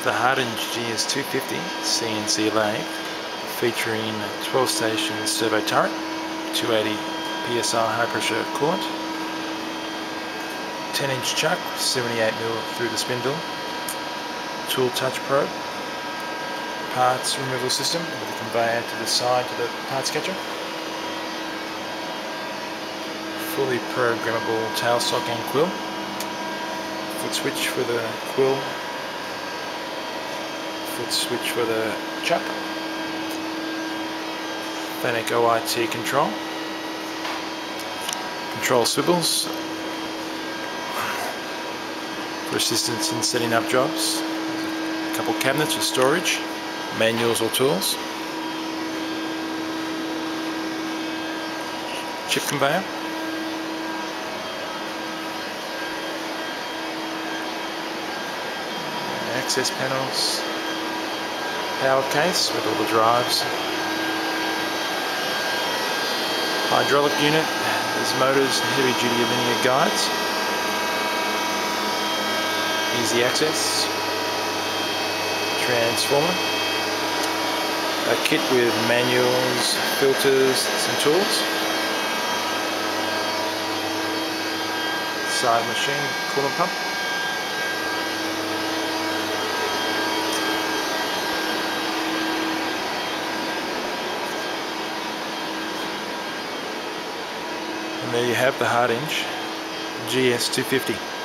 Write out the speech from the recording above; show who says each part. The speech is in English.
Speaker 1: The Hardinge GS250 CNC Lathe, featuring 12-station servo turret, 280 psi high pressure coolant, 10-inch chuck, 78mm through the spindle, tool touch probe, parts removal system with a conveyor to the side to the parts catcher, fully programmable tailstock and quill, foot switch for the quill, foot switch for the chuck, Fennec OIT control swivels for assistance in setting up jobs, a couple cabinets for storage, manuals or tools, chip conveyor, access panels, power case with all the drives, hydraulic unit, there's motors, heavy duty linear guides, easy access, transformer, a kit with manuals, filters, some tools, side machine, coolant pump, and there you have the Hardinge GS250.